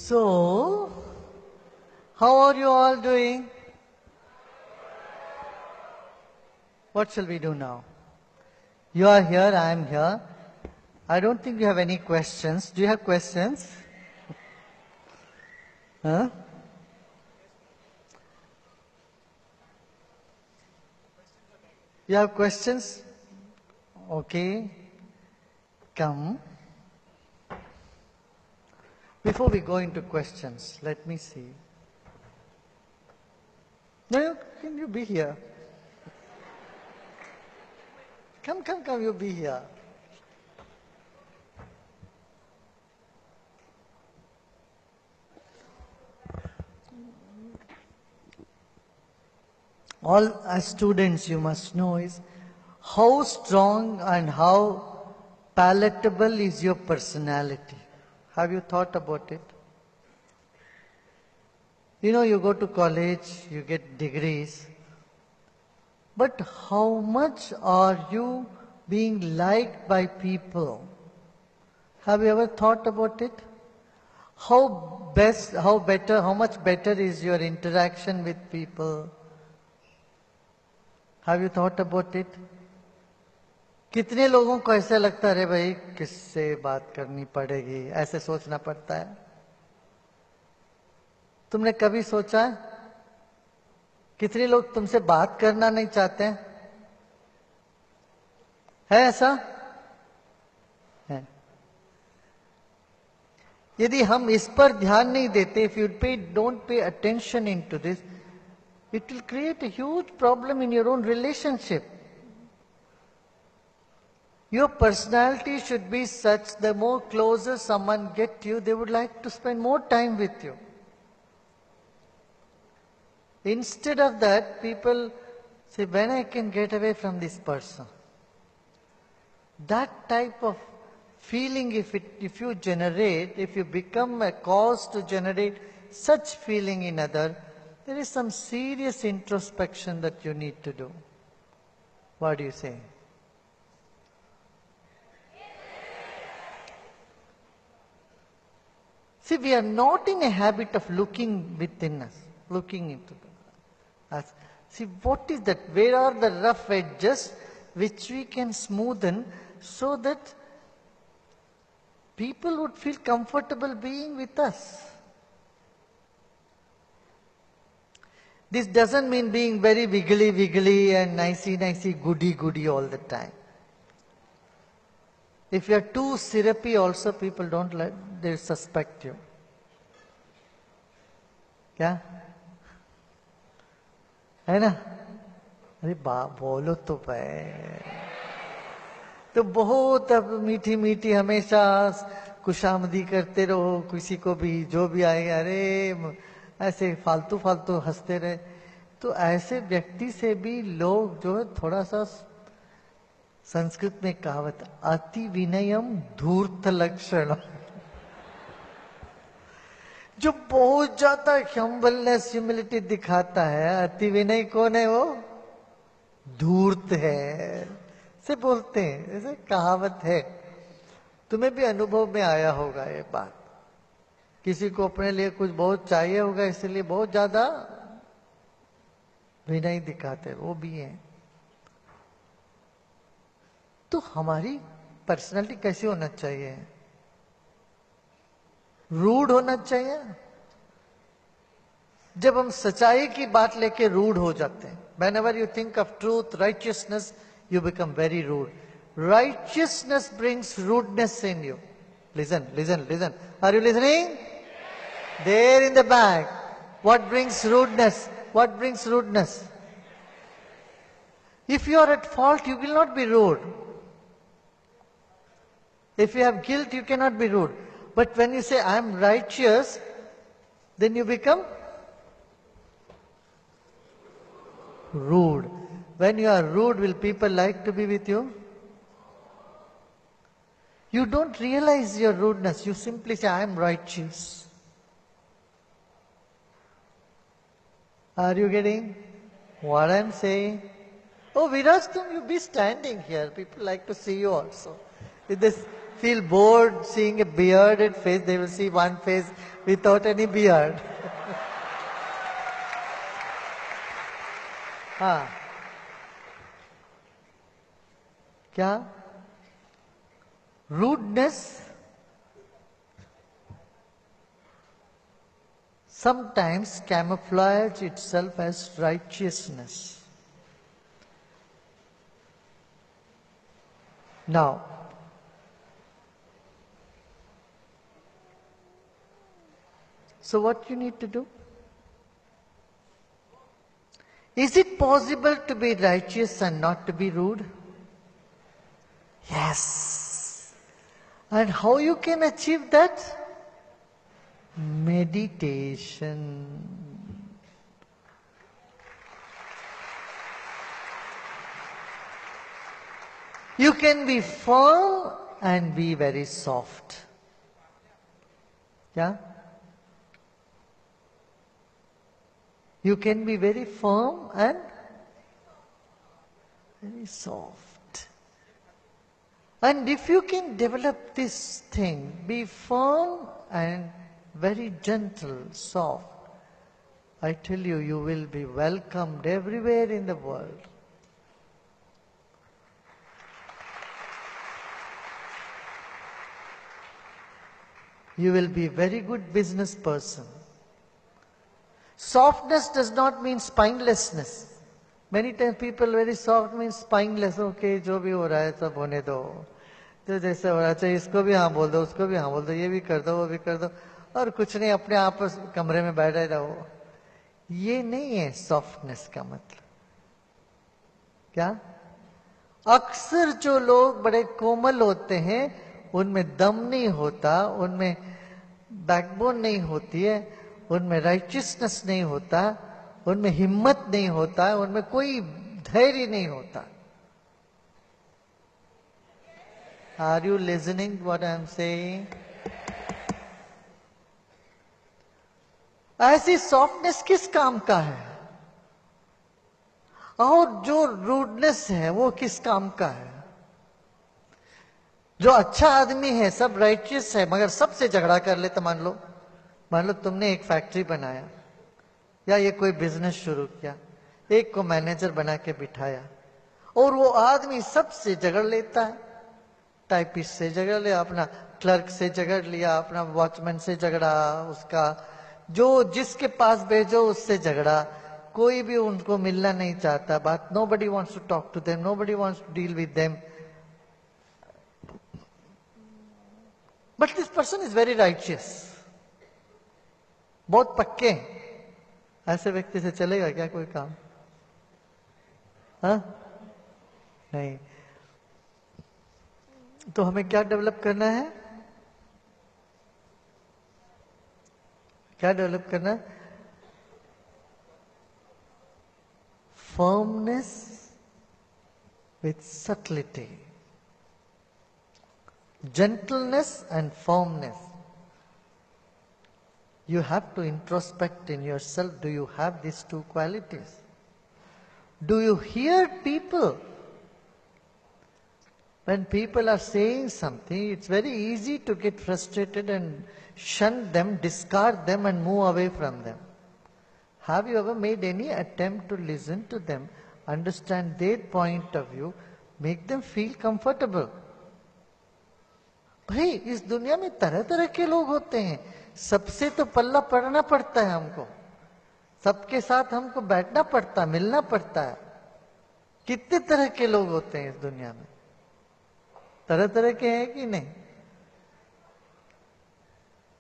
So, how are you all doing? What shall we do now? You are here, I am here. I don't think you have any questions. Do you have questions? Huh? You have questions? Okay. Come. Before we go into questions, let me see. No, can you be here? Come, you be here. All as students you must know is how strong and how palatable is your personality. Have you thought about it? You know, you go to college, you get degrees, but how much are you being liked by people? Have you ever thought about it? How much better is your interaction with people? Have you thought about it? कितने लोगों को ऐसा लगता है अरे भाई किससे बात करनी पड़ेगी, ऐसे सोचना पड़ता है? तुमने कभी सोचा है? कितने लोग तुमसे बात करना नहीं चाहते हैं? है ऐसा? है। यदि हम इस पर ध्यान नहीं देते, if you don't pay attention into this, it will create a huge problem in your own relationship. Your personality should be such the more closer someone get you, they would like to spend more time with you. Instead of that, people say, when I can get away from this person? That type of feeling, if you become a cause to generate such feeling in other, there is some serious introspection that you need to do. What do you say? See, we are not in a habit of looking within us, looking into us. See, what is that? Where are the rough edges which we can smoothen so that people would feel comfortable being with us? This doesn't mean being very wiggly and nicey, goody all the time. If you are too syrupy also, people they suspect you. क्या? है ना? अरे बोलो तो भाई. तो बहुत अब मीठी हमेशा खुशामदी करते रहो, किसी को भी जो भी आए अरे ऐसे फालतू हंसते रहे. तो ऐसे व्यक्ति से भी लोग जो है थोड़ा सा, संस्कृत में कहावत, अति विनयम धूर्त लक्षण, जो बहुत ज्यादा हम्बलनेस ह्यूमिलिटी दिखाता है, अति विनय कौन है? वो धूर्त है से बोलते हैं, ऐसे कहावत है. तुम्हें भी अनुभव में आया होगा ये बात. किसी को अपने लिए कुछ बहुत चाहिए होगा, इसलिए बहुत ज्यादा विनय दिखाते, वो भी है. तो हमारी पर्सनालिटी कैसी होना चाहिए? रूड होना चाहिए. जब हम सच्चाई की बात लेके रूड हो जाते हैं, whenever you think of truth, righteousness, you become very rude. Righteousness brings rudeness in you. Listen. Are you listening? There in the back. What brings rudeness? If you are at fault, you will not be rude. If you have guilt, you cannot be rude. But when you say, I am righteous, then you become rude. When you are rude, will people like to be with you? You don't realize your rudeness. You simply say, I am righteous. Are you getting what I am saying? Oh, Viraj, you be standing here. People like to see you also. With this feel bored seeing a bearded face, they will see one face without any beard. हाँ, क्या? Rudeness sometimes camouflage itself as righteousness. Now, so what you need to do? Is it possible to be righteous and not to be rude? Yes. And how you can achieve that? Meditation. You can be firm and be very soft. Yeah? You can be very firm and very soft. And if you can develop this thing, be firm and very gentle, soft, I tell you, you will be welcomed everywhere in the world. You will be a very good business person. Softness does not mean spinelessness. Many times people very soft means spineless. Okay, जो भी हो रहा है सब होने दो. जो जैसे हो रहा है चाहिए इसको भी हाँ बोल दो, उसको भी हाँ बोल दो, ये भी कर दो, वो भी कर दो, और कुछ नहीं अपने आप कमरे में बैठे रहो. ये नहीं है सॉफ्टनेस का मतलब. क्या? अक्सर जो लोग बड़े कोमल होते हैं उनमें दम नहीं होता, उनमें बैकबोन नहीं होती है, उनमें राइचियसनेस नहीं होता, उनमें हिम्मत नहीं होता, उनमें कोई धैर्य नहीं होता. Are you listening what I am saying? ऐसी सॉफ्टनेस किस काम का है? और जो रूडनेस है वो किस काम का है? जो अच्छा आदमी है, सब राइचियस है, मगर सबसे झगड़ा कर ले तो मान लो तुमने एक फैक्ट्री बनाया या ये कोई बिजनेस शुरू किया, एक को मैनेजर बना के बिठाया और वो आदमी सबसे झगड़ लेता है. टाइपिस्ट से झगड़ लिया, अपना क्लर्क से झगड़ लिया, अपना वॉचमैन से झगड़ा, उसका जो जिसके पास भेजो उससे झगड़ा. कोई भी उनको मिलना नहीं चाहता. बात nobody wants to talk to them, nobody wants to deal with them. But this person is very righteous. बहुत पक्के. ऐसे व्यक्ति से चलेगा क्या कोई काम? हाँ? नहीं. तो हमें क्या डेवलप करना है? क्या डेवलप करना है? Firmness with subtlety. Gentleness and firmness. You have to introspect in yourself. Do you have these two qualities? Do you hear people? When people are saying something, it's very easy to get frustrated and shun them, discard them and move away from them. Have you ever made any attempt to listen to them, understand their point of view, make them feel comfortable? भाई इस दुनिया में तरह तरह के लोग होते हैं. सबसे तो पल्ला पड़ना पड़ता है हमको. सबके साथ हमको बैठना पड़ता है, मिलना पड़ता है. कितने तरह के लोग होते हैं इस दुनिया में? तरह तरह के हैं कि नहीं?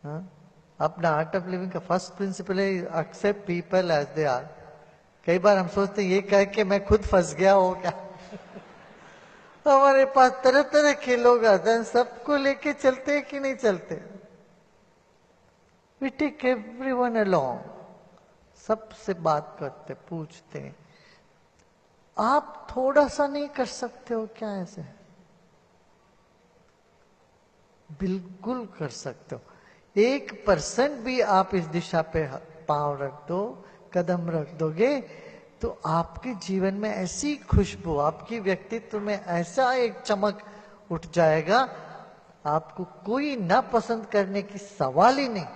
हाँ? अपना आर्ट ऑफ लिविंग का फर्स्ट प्रिंसिपल है accept people as they are. कई बार हम सोचते हैं ये कह के मैं खुद फंस गया हो क्या. हमारे पास तरह तरह के लोग आते हैं, सबको लेके चलते हैं कि नहीं चलते? We take everyone along. सबसे बात करते, पूछते. आप थोड़ा सा नहीं कर सकते हो क्या ऐसे? बिल्कुल कर सकते हो. 1% भी आप इस दिशा पे पांव रख दो, कदम रख दोगे, तो आपके जीवन में ऐसी खुशबू, आपकी व्यक्तित्व में ऐसा एक चमक उठ जाएगा. आपको कोई ना पसंद करने की सवाल ही नहीं।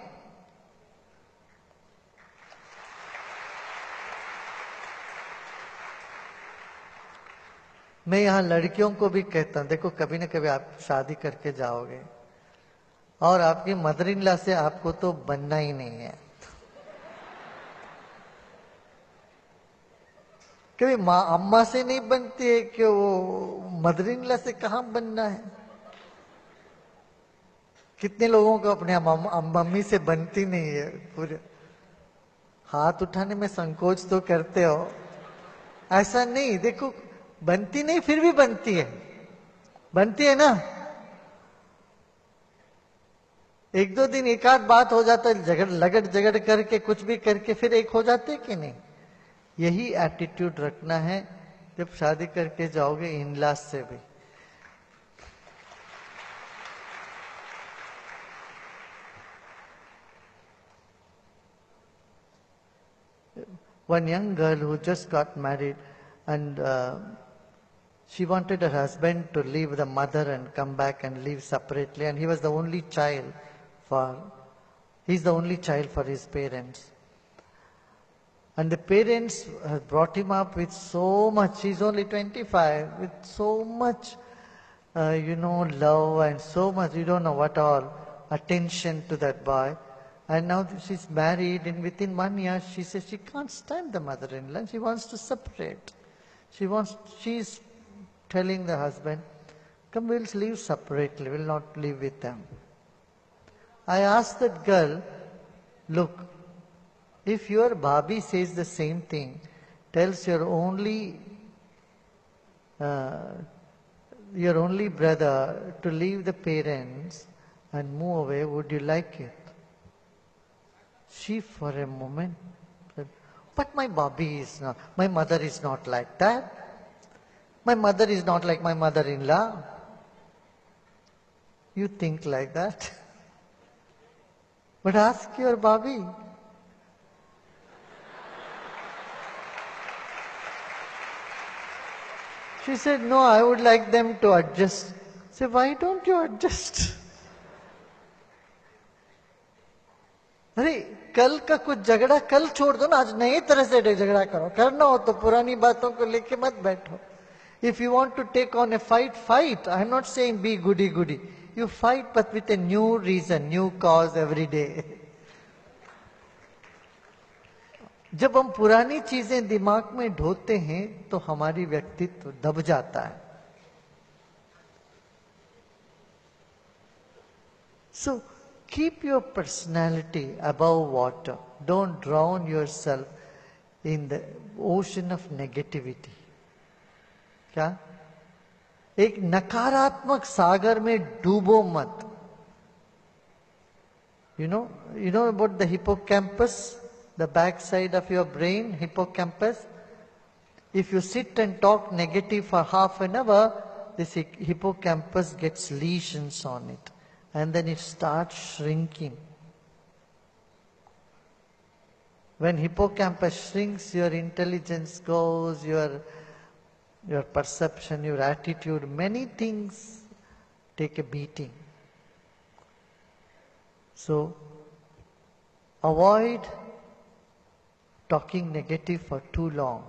मैं यहां लड़कियों को भी कहता हूं, देखो कभी ना कभी आप शादी करके जाओगे और आपकी मदर इन लॉ से आपको तो बनना ही नहीं है। कभी माँ अम्मा से नहीं बनती है कि वो मदर इन लॉ से कहां बनना है। कितने लोगों को अपने मम्मी से बनती नहीं है। पूरे हाथ उठाने में संकोच तो करते हो, ऐसा नहीं, देखो बनती नहीं फिर भी बनती है, बनती है ना। एक दो दिन एक आध बात हो जाता है, झगड़ करके कुछ भी करके फिर एक हो जाते कि नहीं। यही एटीट्यूड रखना है जब शादी करके जाओगे इन लॉज से भी। One young girl who just got married and she wanted her husband to leave the mother and come back and live separately, and he was the only child he's the only child for his parents. And the parents brought him up with so much, he's only 25, with so much, love and so much, you don't know what all, attention to that boy. And now she's married, and within 1 year she says she can't stand the mother-in-law. She wants to separate. She's telling the husband, come, we'll live separately, we'll not live with them. I asked that girl, look, if your Bhabhi says the same thing, tells your only brother to leave the parents and move away, would you like it? She for a moment said, but my Bhabhi is not, my mother is not like that. My mother is not like my mother-in-law. You think like that? But ask your Bhabhi. She said, no, I would like them to adjust. I said, why don't you adjust? अरे कल का कुछ झगड़ा कल छोड़ दो ना, आज नई तरह से झगड़ा करो। करना हो तो पुरानी बातों को लेके मत बैठो। If you want to take on a fight, fight. I am not saying be goody. You fight but with a new reason, new cause every day. जब हम पुरानी चीजें दिमाग में ढोते हैं तो हमारी व्यक्तित्व दब जाता है। So keep your personality above water. Don't drown yourself in the ocean of negativity. क्या? एक नकारात्मक सागर में डूबो मत। You know about the hippocampus, the back side of your brain, hippocampus. If you sit and talk negative for half an hour, this hippocampus gets lesions on it, and then it starts shrinking. When hippocampus shrinks, your intelligence goes, your perception, your attitude, many things take a beating. So, avoid talking negative for too long.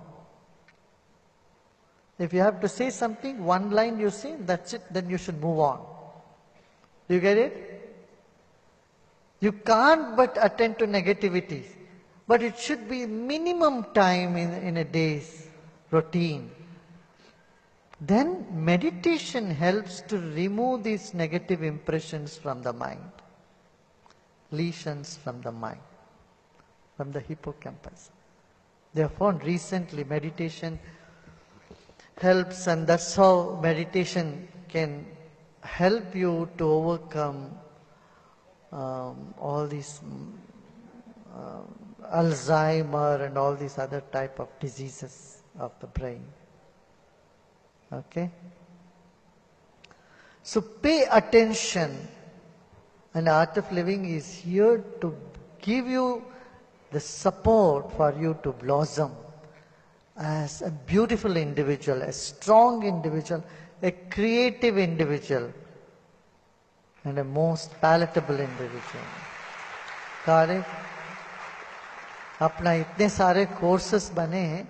If you have to say something, one line you say, that's it, then you should move on. Do you get it? You can't but attend to negativity, but it should be minimum time in a day's routine. Then meditation helps to remove these negative impressions from the mind, lesions from the mind, from the hippocampus. They have found recently meditation helps, and that's how meditation can help you to overcome all these Alzheimer and all these other type of diseases of the brain. Okay? So pay attention, and Art of Living is here to give you the support for you to blossom as a beautiful individual, a strong individual, a creative individual. and a most palatable individual. Correct? अपना इतने सारे courses बने हैं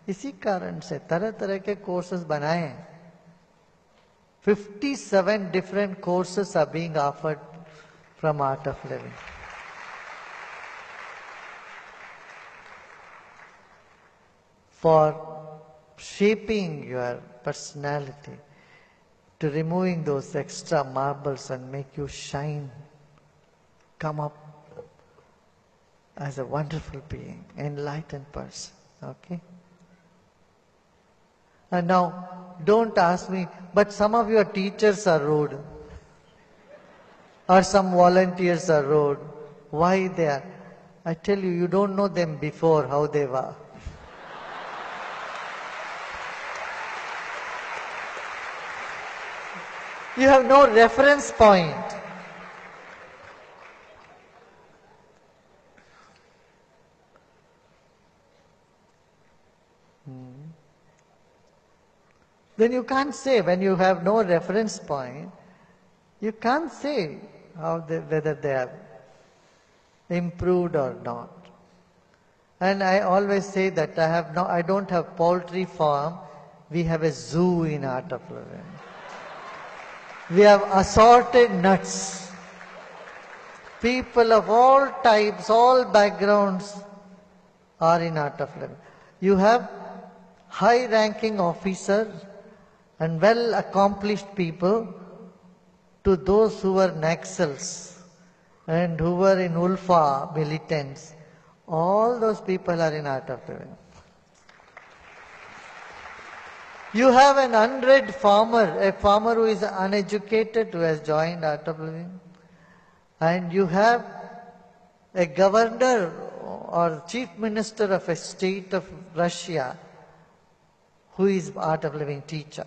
इसी कारण से, तरह तरह के कोर्सेस बनाए हैं. 57 different courses are being offered from Art of Living. For shaping your personality, to removing those extra marbles and make you shine, come up as a wonderful being, enlightened person. Okay? And now, don't ask me, but some of your teachers are rude. Or some volunteers are rude. Why they are? I tell you, you don't know them before, how they were. You have no reference point. Then you can't say, when you have no reference point, you can't say whether they have improved or not. And I always say that I don't have poultry farm, we have a zoo in Art of Living. We have assorted nuts. People of all types, all backgrounds are in Art of Living. You have high-ranking officers and well-accomplished people to those who were Naxals and who were in Ulfa militants. All those people are in Art of Living. You have an unread farmer, a farmer who is uneducated who has joined Art of Living. And you have a governor or chief minister of a state of Russia who is Art of Living teacher.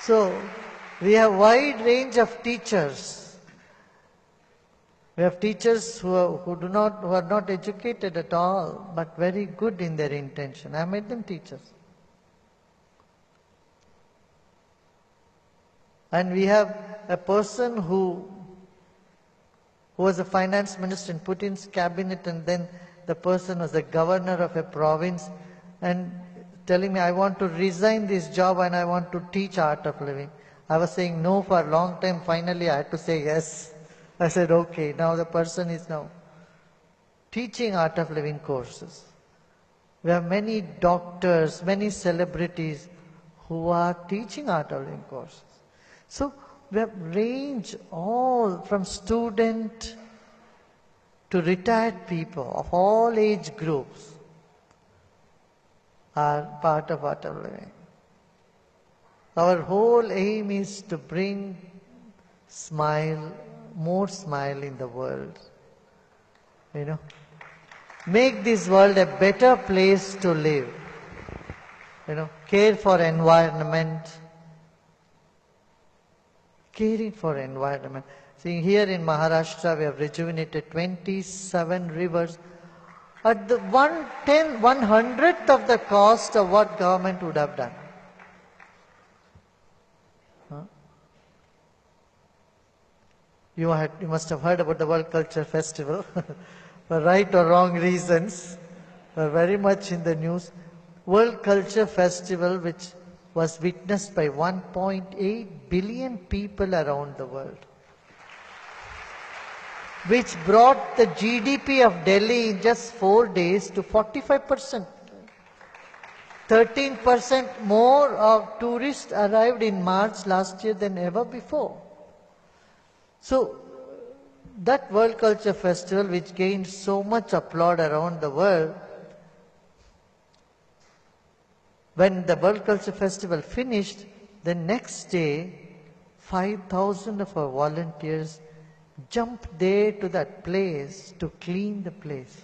So, we have wide range of teachers. We have teachers who are not educated at all, but very good in their intention. I made them teachers. And we have a person who was a finance minister in Putin's cabinet, and then the person was the governor of a province, and telling me, I want to resign this job and I want to teach Art of Living. I was saying no for a long time. Finally, I had to say yes. I said, okay, now the person is now teaching Art of Living courses. We have many doctors, many celebrities who are teaching Art of Living courses. So we have range all from student to retired people of all age groups are part of Art of Living. Our whole aim is to bring more smile in the world. You know, make this world a better place to live. You know, care for environment. Caring for environment. See, here in Maharashtra we have rejuvenated 27 rivers at the 1/100th of the cost of what government would have done. You must have heard about the World Culture Festival, for right or wrong reasons, very much in the news. World Culture Festival, which was witnessed by 1.8 billion people around the world, which brought the GDP of Delhi in just 4 days to 45%. 13% more of tourists arrived in March last year than ever before. So, that World Culture Festival, which gained so much applaud around the world, when the World Culture Festival finished, the next day, 5,000 of our volunteers jumped there to that place to clean the place.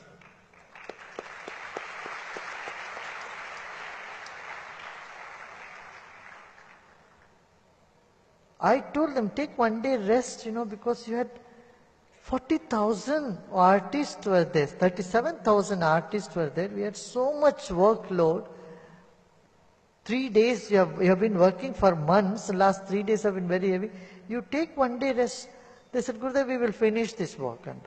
I told them, take 1 day rest, because you had 40,000 artists were there, 37,000 artists were there. We had so much workload. 3 days you have been working for months, the last 3 days have been very heavy. You take one day rest. They said, Gurudev, we will finish this work. And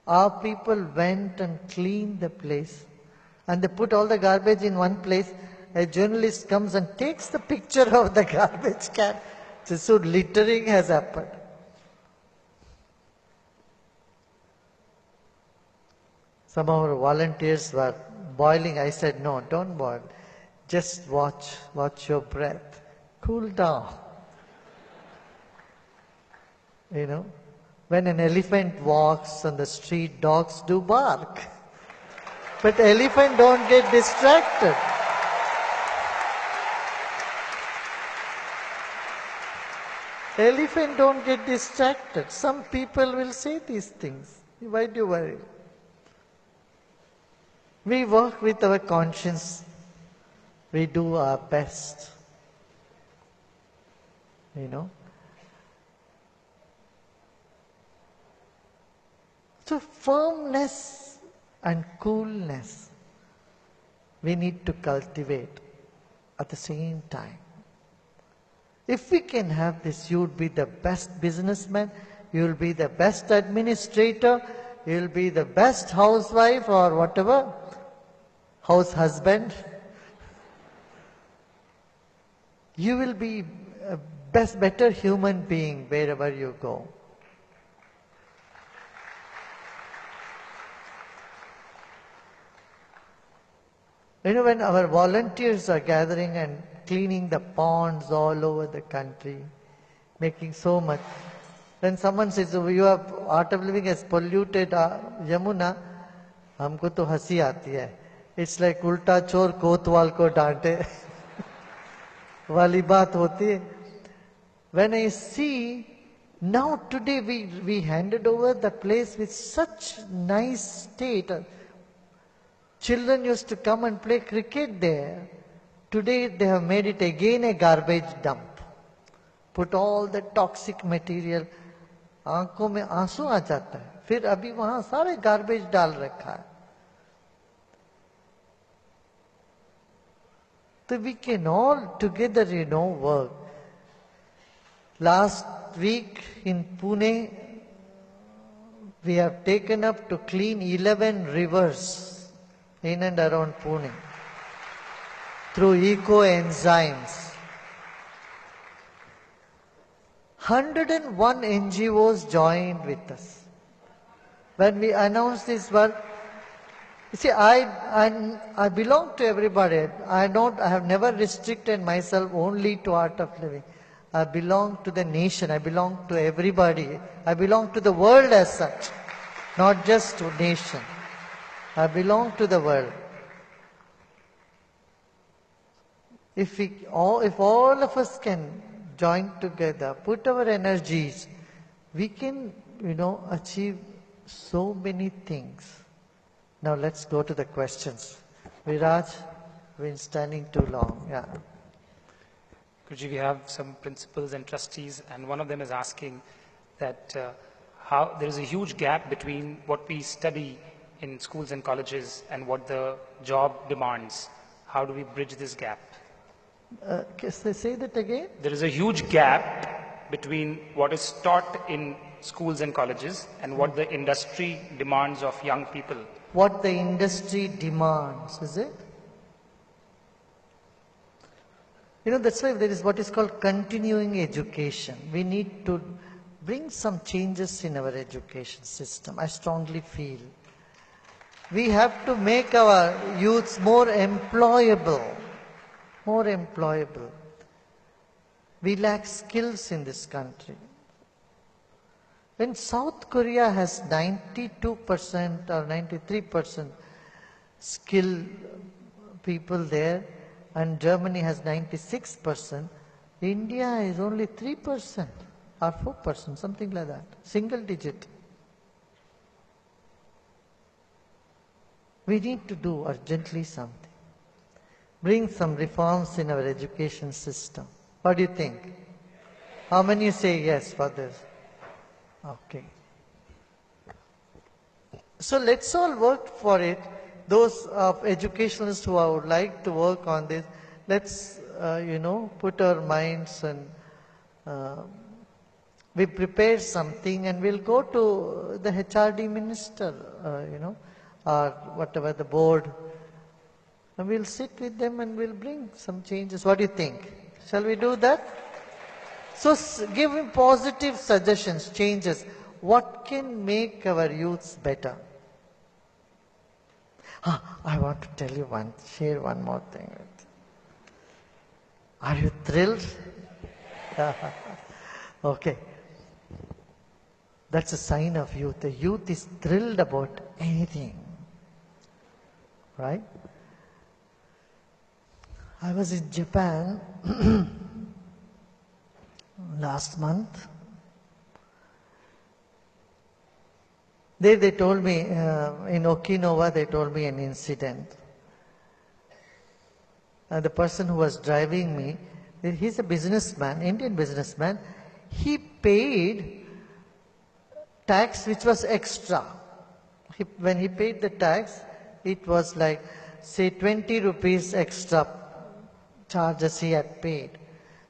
our people went and cleaned the place. And they put all the garbage in one place. A journalist comes and takes the picture of the garbage can. So littering has happened. Some of our volunteers were boiling. I said, no, don't boil. Just watch your breath. Cool down. You know, when an elephant walks on the street, dogs do bark. But elephant don't get distracted. Elephant don't get distracted. Some people will say these things. Why do you worry? We work with our conscience. We do our best. You know. So firmness and coolness we need to cultivate at the same time. If we can have this, you will be the best businessman, you will be the best administrator, you will be the best housewife or whatever, house husband. You will be a better human being wherever you go. You know, when our volunteers are gathering and cleaning the ponds all over the country, making so much, then someone says, oh, your art of living has polluted Yamuna, हमको तो हंसी आती है. It's like उल्टा चोर कोतवाल को डांटे वाली बात होती है. When I see, now today we handed over the place with such nice state. Children used to come and play cricket there. Today they have made it again a garbage dump. Put all the toxic material. आंखों में आंसू आ जाता है. फिर अभी वहां सारे garbage डाल रखा है. So we can all together, work. Last week in Pune, we have taken up to clean 11 rivers in and around Pune through eco-enzymes. 101 NGOs joined with us. When we announced this work, you see, I belong to everybody. I have never restricted myself only to art of living. I belong to the nation. I belong to everybody. I belong to the world as such, not just to nation. I belong to the world. If all of us can join together, put our energies, we can, achieve so many things. Now let's go to the questions. Viraj, we've been standing too long. Yeah. Guruji, we have some principals and trustees, and one of them is asking that how there is a huge gap between what we study in schools and colleges and what the job demands. How do we bridge this gap? Say that again? There is a huge gap between what is taught in schools and colleges and what the industry demands of young people. What the industry demands, is it? That's why there is what is called continuing education. We need to bring some changes in our education system. I strongly feel. We have to make our youths more employable. More employable. We lack skills in this country. When South Korea has 92% or 93% skilled people there, and Germany has 96%, India is only 3% or 4%, something like that, single digit. We need to do urgently something. Bring some reforms in our education system. What do you think? How many say yes for this? Okay. So let's all work for it. those educationalists who would like to work on this, let's, put our minds and we prepare something and we'll go to the HRD minister, or whatever the board, and we'll sit with them and we'll bring some changes. What do you think? Shall we do that? So give him positive suggestions, changes. What can make our youths better? I want to tell you share one more thing with you. Are you thrilled? Okay. That's a sign of youth. The youth is thrilled about anything. Right? I was in Japan last month. There they told me, in Okinawa, they told me an incident. The person who was driving me, he's a businessman, Indian businessman. He paid tax which was extra. When he paid the tax, it was like, say, 20 rupees extra charges he had paid.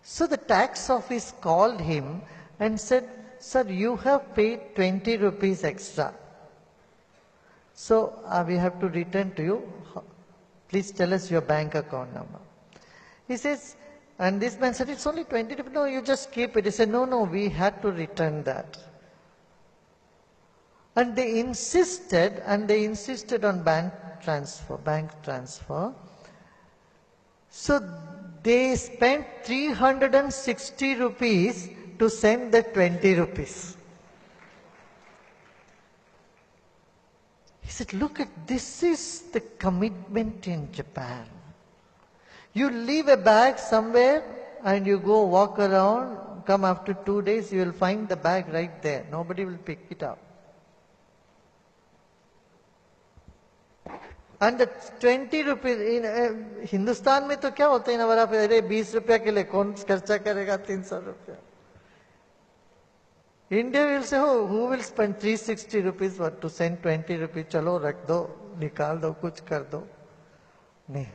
So the tax office called him and said, "Sir, you have paid 20 rupees extra. So we have to return to you. Please tell us your bank account number." He says, and this man said, "It's only 20 rupees. No, you just keep it." He said, No, we had to return that. And they insisted on bank transfer. So they spent 360 rupees to send the 20 rupees. He said, "Look at this is the commitment in Japan. You leave a bag somewhere and you go walk around, come after 2 days, you will find the bag right there. Nobody will pick it up. And the 20 rupees, in Hindustan में तो क्या होता है ना बड़ा, अरे 20 रुपया के लिए कौन खर्चा करेगा 300 रुपया. India will say, "Oh, who will spend 360 rupees to send 20 rupees? चलो रख दो, निकाल दो, कुछ कर दो." नहीं,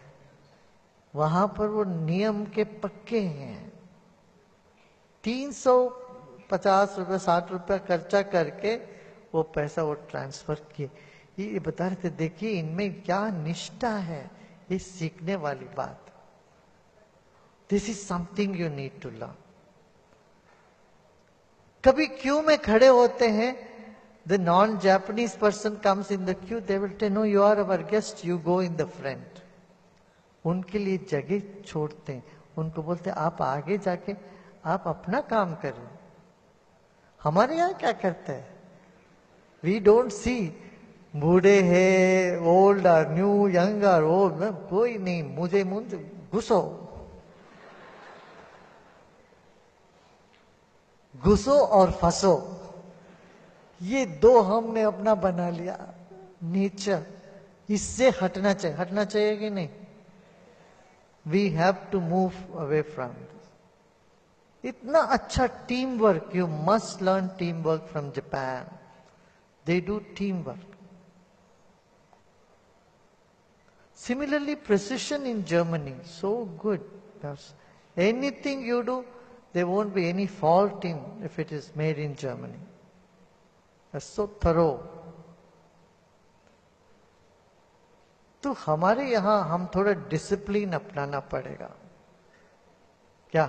वहां पर वो नियम के पक्के हैं. 350 रुपया 60 रुपया खर्चा करके वो पैसा वो ट्रांसफर किए. ये बता रहे थे, देखिए इनमें क्या निष्ठा है, ये सीखने वाली बात. This is something you need to learn. कभी क्यू में खड़े होते हैं, the non Japanese person comes in the queue, they will tell, "no, you are our guest, you go in the front." उनके लिए जगह छोड़ते हैं, उनको बोलते हैं, "आप आगे जाके आप अपना काम करो." हमारे यहाँ क्या करते हैं? वी डोंट सी बूढ़े है, ओल्ड और न्यू, यंग और ओल्ड, कोई नहीं, मुझे घुसो घुसो और फंसो. ये दो हमने अपना बना लिया नेचर. इससे हटना चाहिए कि नहीं? We have to move away from this. इतना अच्छा team work, you must learn team work from Japan. They do team work. Similarly, precision in Germany, so good. Anything you do, there won't be any fault in if it is made in Germany. That's so thorough. तो हमारे यहाँ हम थोड़ा discipline अपनाना पड़ेगा. क्या?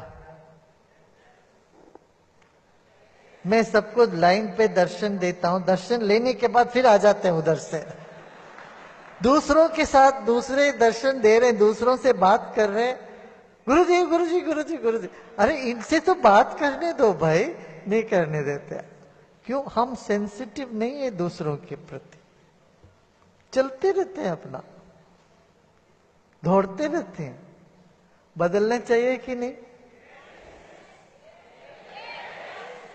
मैं सबको लाइन पे दर्शन देता हूं, दर्शन लेने के बाद फिर आ जाते हैं उधर से. दूसरों के साथ दूसरे दर्शन दे रहे, दूसरों से बात कर रहे, गुरुजी गुरुजी गुरुजी गुरुजी. अरे इनसे तो बात करने दो भाई, नहीं करने देते. क्यों? हम सेंसिटिव नहीं है दूसरों के प्रति. चलते रहते हैं अपना, दौड़ते रहते हैं. बदलना चाहिए कि नहीं?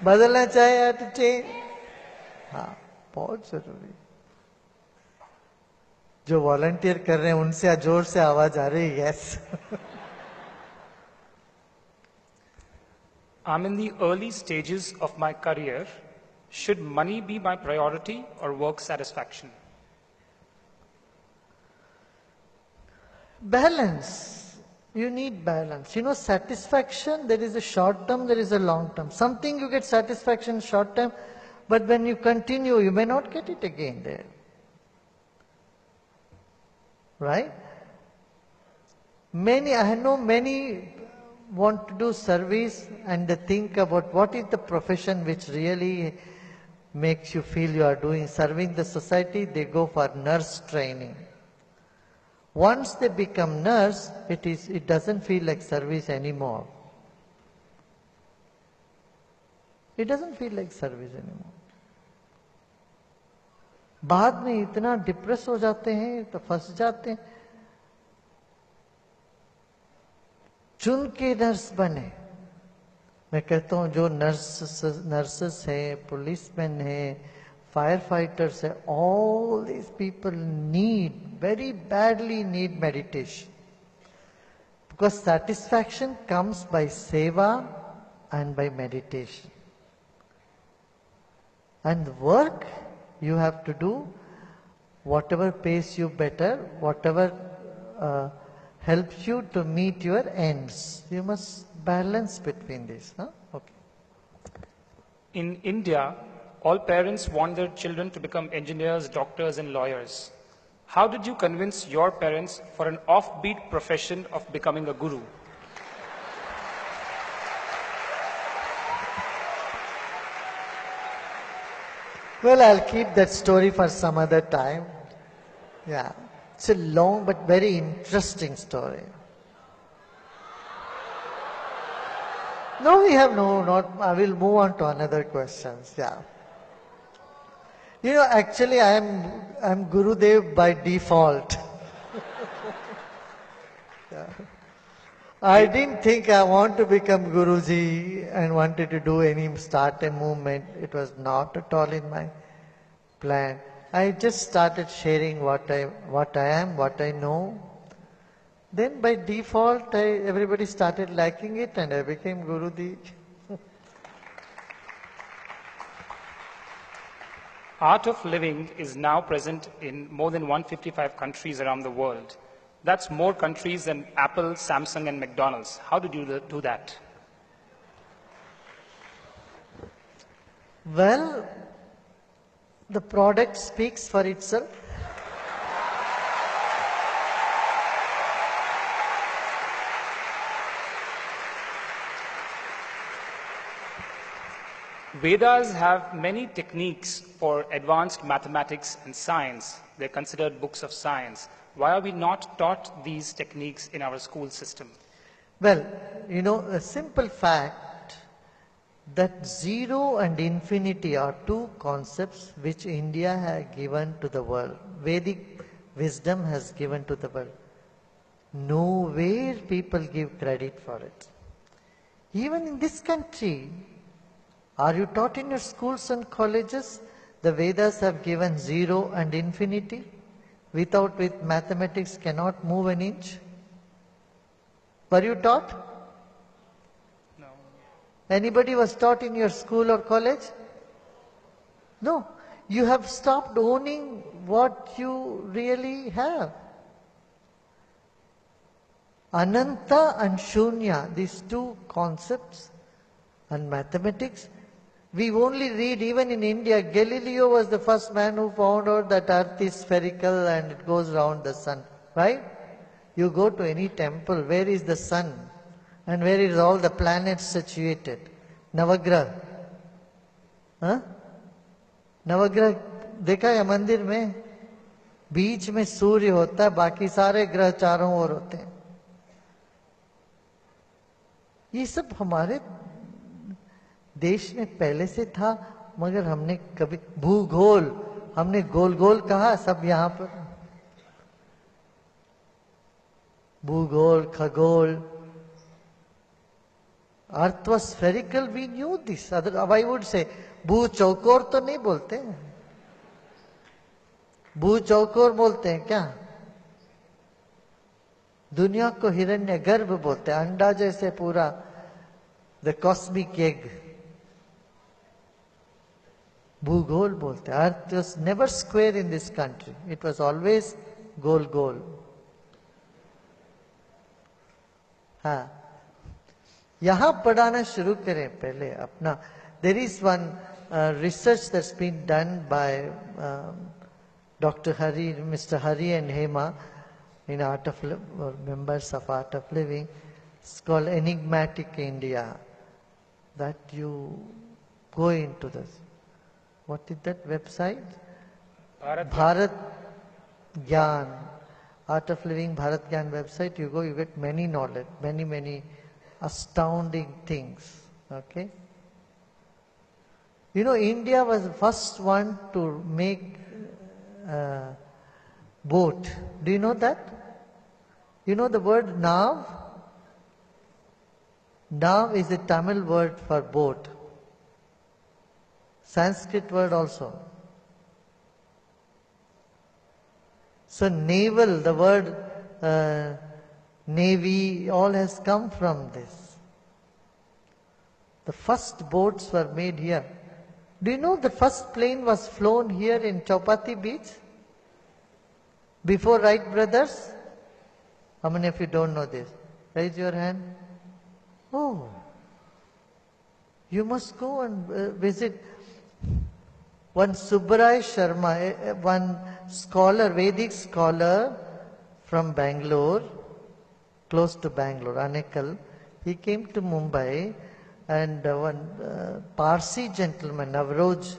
बदलना चाहिए एटीट्यूड. हाँ, बहुत जरूरी. जो वॉलंटियर कर रहे हैं उनसे जोर से आवाज आ रही है. Yes. I'm in the early stages of my career. Should money be my priority or work satisfaction? Balance. You need balance. You know, satisfaction, there is a short term, there is a long term. Something you get satisfaction short term, but when you continue, you may not get it again there. Right? I know many want to do service and they think about what is the profession which really makes you feel you are doing serving the society. They go for nurse training. Once they become nurse, it doesn't feel like service anymore. It doesn't feel like service anymore. बाद में इतना depress हो जाते हैं तो फंस जाते हैं. चुन के नर्स बने. मैं कहता हूं जो नर्सेस हैं, पुलिसमैन हैं, firefighters, all these people very badly need meditation. Because satisfaction comes by seva and by meditation. And work you have to do whatever pays you better, whatever helps you to meet your ends. You must balance between these. Huh? Okay. In India, all parents want their children to become engineers, doctors, and lawyers. How did you convince your parents for an offbeat profession of becoming a guru? Well, I'll keep that story for some other time. Yeah, it's a long but very interesting story. No, we have not. I will move on to another questions. Yeah. You know, actually, I'm Gurudev by default. Yeah. I didn't think I want to become Guruji and wanted to start a movement. It was not at all in my plan. I just started sharing what I am, what I know. Then by default, everybody started liking it and I became Guruji. Art of living is now present in more than 155 countries around the world. That's more countries than Apple, Samsung, and McDonald's. How did you do that? Well, the product speaks for itself. Vedas have many techniques for advanced mathematics and science. They're considered books of science. Why are we not taught these techniques in our school system? Well, you know, a simple fact that zero and infinity are two concepts which India has given to the world. Vedic wisdom has given to the world. Nowhere people give credit for it. Even in this country, are you taught in your schools and colleges? The Vedas have given zero and infinity. With mathematics cannot move an inch. Were you taught? No. Anybody was taught in your school or college? No. You have stopped owning what you really have. Ananta and Shunya, these two concepts, and mathematics, we only read, even in India, Galileo was the first man who found out that earth is spherical and it goes round the sun, right? You go to any temple, where is the sun? And where is all the planets situated? Navagrah. Huh? Navagrah, देखा है मंदिर में? बीच में सूर्य होता है, बाकी सारे ग्रह चारों ओर होते हैं. ये सब हमारे देश में पहले से था, मगर हमने कभी भूगोल, हमने गोल गोल कहा सब यहाँ पर. भूगोल, खगोल, अर्थ was spherical, we knew this. I would say, भू चौकोर तो नहीं बोलते हैं. भू चौकोर बोलते हैं क्या? दुनिया को हिरण्य गर्भ बोलते हैं, अंडा जैसे पूरा, the cosmic egg. Bhugol bolte. Earth was never square in this country. It was always goal. हाँ, यहाँ पढ़ाना शुरू करें पहले अपना. There is one research that's been done by Dr. Hari, Mr. Hari and Hema in Art of or members of Art of Living. It's called Enigmatic India. That you go into this. What is that website? Bharat Gyan. Art of Living Bharat Gyan website. You go, you get many knowledge, many astounding things. Okay? You know, India was the first one to make boat. Do you know that? You know the word nav? Nav is a Tamil word for boat. Sanskrit word also. So naval, the word navy, all has come from this. The first boats were made here. Do you know the first plane was flown here in Chowpatty Beach? Before Wright brothers? How many of you don't know this? Raise your hand. Oh, you must go and visit. One Subbarai Sharma, one scholar, Vedic scholar from Bangalore, close to Bangalore, Anekal, he came to Mumbai, and one Parsi gentleman, Navroj,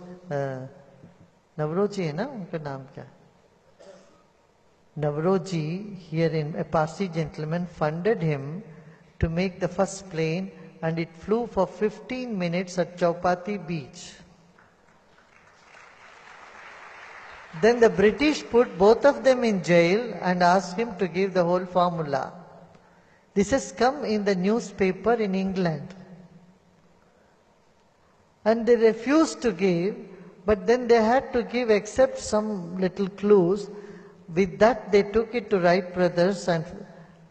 Navroji hai na, unka naam kya? Navroji, here in a Parsi gentleman, funded him to make the first plane, and it flew for 15 minutes at Chowpatty Beach. Then the British put both of them in jail and asked him to give the whole formula. This has come in the newspaper in England. And they refused to give, but then they had to give except some little clues. With that they took it to Wright brothers, and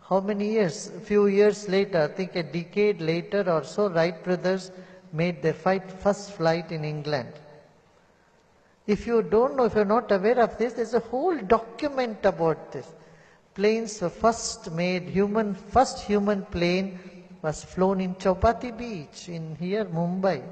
how many years? A few years later, I think a decade later or so, Wright brothers made their first flight in England. If you don't know, if you're not aware of this, there's a whole document about this. Planes were first made, first human plane was flown in Chowpatty Beach in here, Mumbai.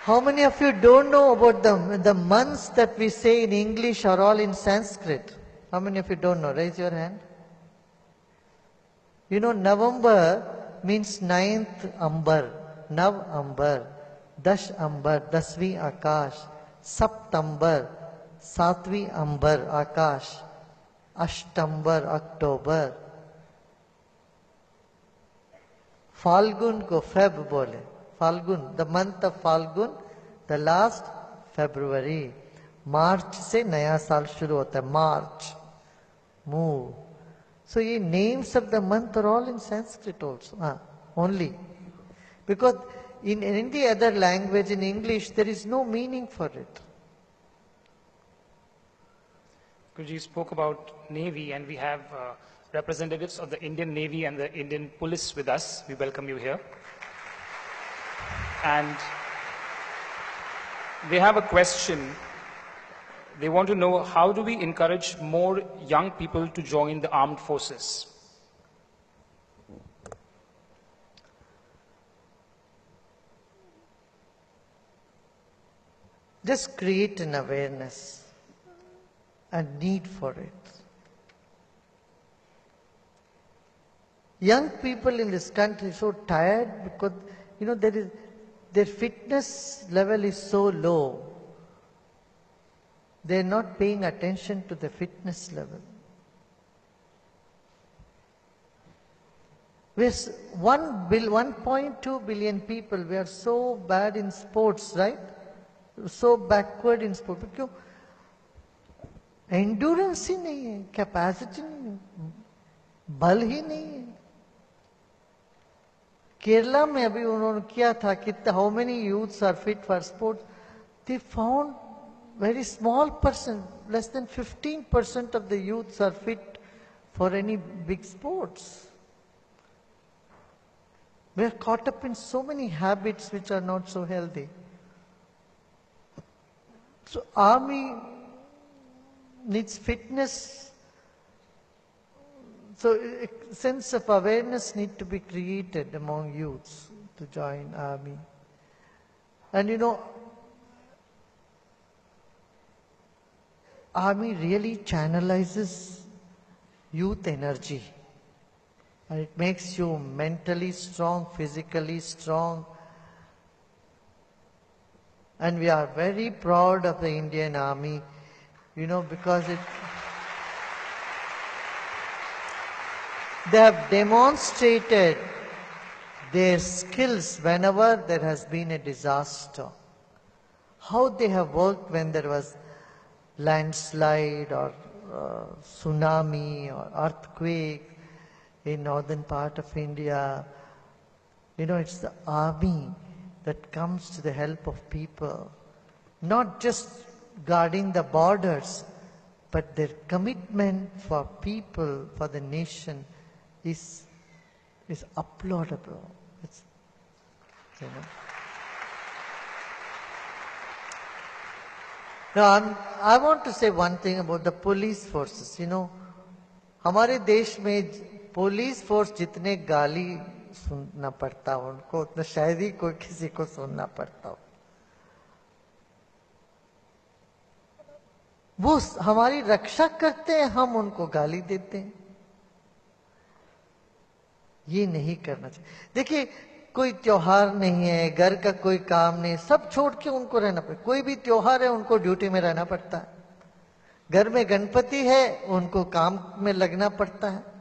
How many of you don't know about the months that we say in English are all in Sanskrit? How many of you don't know? Raise your hand. You know, November means 9th Ambar, Nav Ambar, Dash Ambar, Dasvi Akash, Saptambar, Satvi Ambar Akash, Ashtambar October. Falgun ko Feb bole. Falgun, the month of Falgun, the last February. March से नया साल शुरू होता है. March, move. So the names of the month are all in Sanskrit also. Only. Because in any other language, in English, there is no meaning for it. Guruji spoke about Navy, and we have representatives of the Indian Navy and the Indian Police with us. We welcome you here. And they have a question. They want to know, how do we encourage more young people to join the armed forces? Just create an awareness and need for it. Young people in this country are so tired because, you know, their fitness level is so low. They are not paying attention to the fitness level. We're 1.2 billion people. We are so bad in sports, right? So backward in sports. क्यों? Endurance ही नहीं है, capacity नहीं है, बल ही नहीं है. केरला में अभी उन्होंने किया था कितना, how many youths are fit for sports? They found very small percent, less than 15% of the youths are fit for any big sports. We are caught up in so many habits which are not so healthy. So army needs fitness So a sense of awareness need to be created among youths to join army. And you know, army really channelizes youth energy. And it makes you mentally strong, physically strong. And we are very proud of the Indian Army, you know, because they have demonstrated their skills whenever there has been a disaster. How they have worked when there was landslide or tsunami or earthquake in northern part of India. You know, it's the army that comes to the help of people, not just guarding the borders, but their commitment for people, for the nation is applaudable. It's, you know. Now, I want to say one thing about the police forces. You know, हमारे देश में police force जितने गाली सुनना पड़ता हो उनको, उतना शायद ही कोई किसी को सुनना पड़ता हो. वो हमारी रक्षा करते हैं, हम उनको गाली देते हैं. ये नहीं करना चाहिए. देखिए, कोई त्योहार नहीं है, घर का कोई काम नहीं, सब छोड़ के उनको रहना पड़ता. कोई भी त्योहार है, उनको ड्यूटी में रहना पड़ता है. घर में गणपति है, उनको काम में लगना पड़ता है.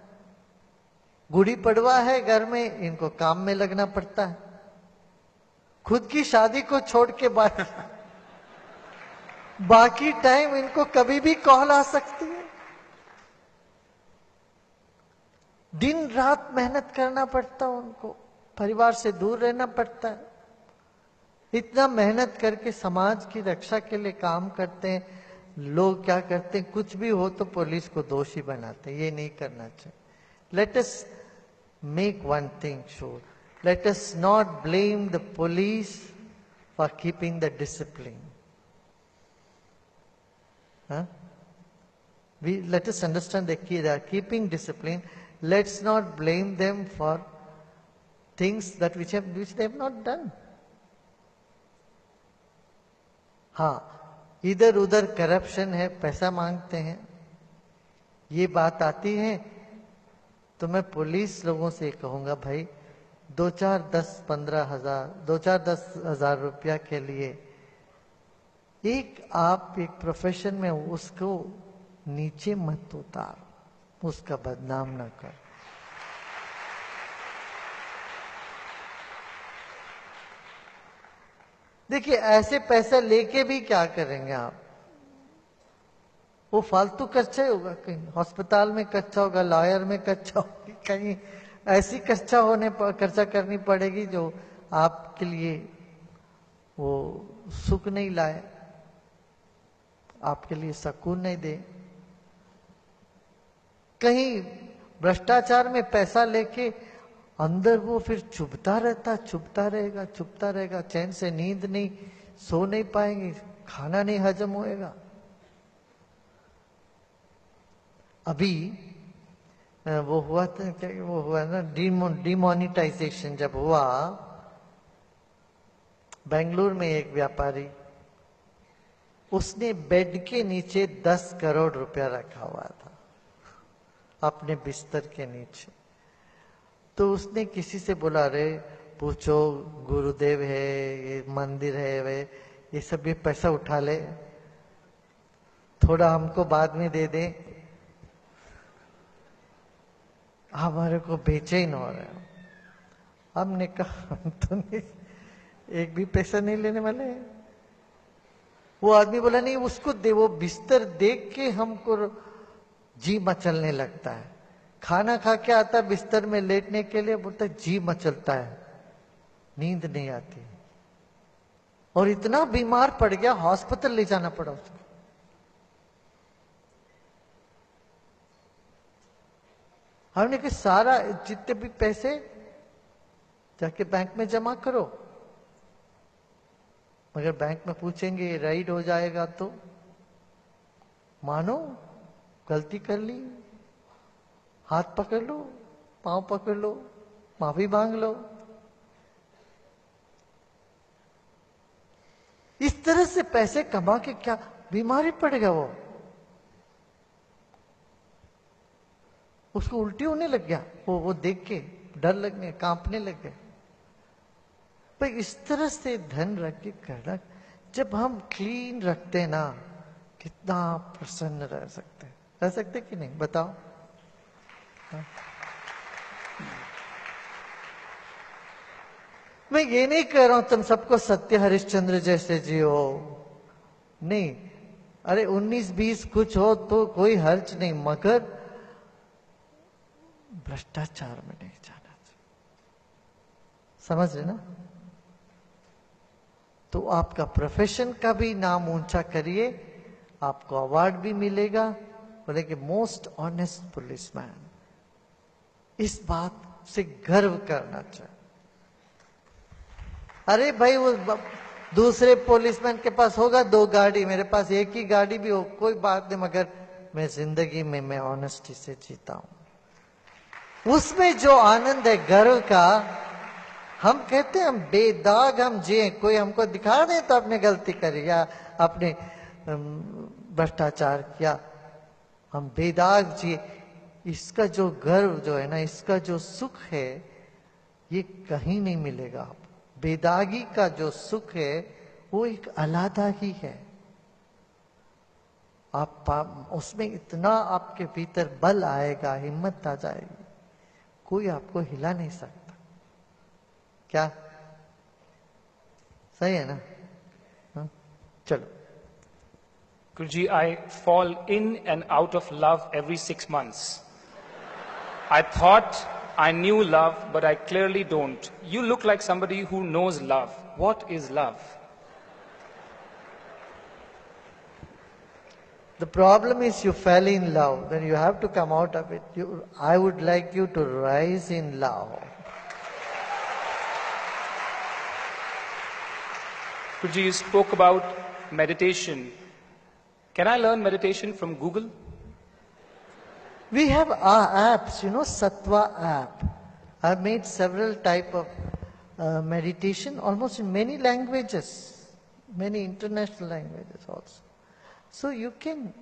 गुड़ी पड़वा है घर में, इनको काम में लगना पड़ता है. खुद की शादी को छोड़ के बाकी टाइम इनको कभी भी कॉल आ सकती है. दिन रात मेहनत करना पड़ता है उनको, परिवार से दूर रहना पड़ता है. इतना मेहनत करके समाज की रक्षा के लिए काम करते हैं. लोग क्या करते हैं, कुछ भी हो तो पुलिस को दोषी बनाते हैं. ये नहीं करना चाहिए. Let us make one thing sure. Let us not blame the police for keeping the discipline. Huh? Let us understand they are keeping discipline. Let's not blame them for things that which they have not done. हाँ, इधर उधर corruption है, पैसा मांगते हैं, ये बात आती है तो मैं पुलिस लोगों से कहूंगा, भाई 2-4-10 हजार रुपया के लिए आप एक प्रोफेशन में उसको नीचे मत उतार, उसका बदनाम ना कर. देखिए, ऐसे पैसा लेके भी क्या करेंगे आप? वो फालतू खर्चा होगा, कहीं अस्पताल में खर्चा होगा, लॉयर में खर्चा होगी, कहीं ऐसी खर्चा करनी पड़ेगी जो आपके लिए वो सुख नहीं लाए, आपके लिए सुकून नहीं दे. कहीं भ्रष्टाचार में पैसा लेके अंदर वो फिर चुभता रहेगा, चैन से नींद नहीं, सो नहीं पाएंगे, खाना नहीं हजम होएगा. अभी वो हुआ ना डिमोनिटाइजेशन जब हुआ, बेंगलुरु में एक व्यापारी, उसने बेड के नीचे 10 करोड़ रुपया रखा हुआ था, अपने बिस्तर के नीचे. तो उसने किसी से बोला, रे पूछो, गुरुदेव है, ये मंदिर है, वे ये सब ये पैसा उठा ले, थोड़ा हमको बाद में दे दे. हमारे को बेचैन हो रहे हो. हमने कहा, हम तो नहीं, एक भी पैसा नहीं लेने वाले हैं. वो आदमी बोला, नहीं उसको दे. वो बिस्तर देख के हमको जी मचलने लगता है. खाना खा के आता है बिस्तर में लेटने के लिए, बोलता है जी मचलता है, नींद नहीं आती. और इतना बीमार पड़ गया, हॉस्पिटल ले जाना पड़ा उसको. हमने कहा सारा जितने भी पैसे जाके बैंक में जमा करो, मगर बैंक में पूछेंगे राइड हो जाएगा तो मानो गलती कर ली. हाथ पकड़ लो, पांव पकड़ लो, माफी मांग लो। इस तरह से पैसे कमा के क्या बीमारी पड़ेगा वो? उसको उल्टी होने लग गया, वो देख के डर लगने, कांपने लग गए। भाई इस तरह से धन रख के करना, जब हम क्लीन रखते हैं ना, कितना प्रसन्न रह सकते हैं। रह सकते कि नहीं बताओ? हाँ? मैं ये नहीं कह रहा हूं तुम सबको सत्य हरिश्चंद्र जैसे जियो, नहीं। अरे 19-20 कुछ हो तो कोई हर्ज नहीं, मगर भ्रष्टाचार में नहीं जाना चाहिए। समझ रहे ना? तो आपका प्रोफेशन का भी नाम ऊंचा करिए, आपको अवार्ड भी मिलेगा, बोले कि मोस्ट ऑनेस्ट पुलिसमैन। इस बात से गर्व करना चाहिए। अरे भाई वो दूसरे पुलिसमैन के पास होगा 2 गाड़ी, मेरे पास एक ही गाड़ी भी हो, कोई बात नहीं, मगर मैं जिंदगी में मैं ऑनेस्टी से जीता हूं। उसमें जो आनंद है गर्व का, हम कहते हैं हम बेदाग हम जिए, कोई हमको दिखा दे तो आपने गलती करी या आपने भ्रष्टाचार किया, हम बेदाग जिए। इसका जो गर्व जो है ना, इसका जो सुख है, ये कहीं नहीं मिलेगा आपको। बेदागी का जो सुख है वो एक अलग ही है। आप उसमें इतना आपके भीतर बल आएगा, हिम्मत आ जाएगी, कोई आपको हिला नहीं सकता। क्या सही है ना? हाँ? चलो। Guruji, I fall in and out of love every 6 months. I thought I knew love, but I clearly don't. You look like somebody who knows love. What is love? The problem is you fell in love, then you have to come out of it. I would like you to rise in love. Guruji, you spoke about meditation. Can I learn meditation from Google? We have our apps, Sattva app. I've made several type of meditation, almost in many languages, many international languages also. So you can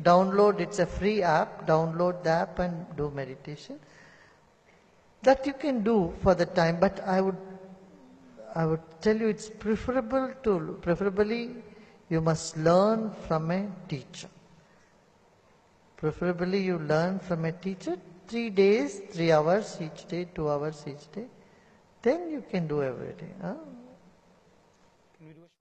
download, it's a free app, download the app and do meditation. That you can do for the time, but I would tell you it's preferably you must learn from a teacher. Preferably you learn from a teacher, 3 days, 3 hours each day, 2 hours each day. Then you can do every day. Huh? Can we do a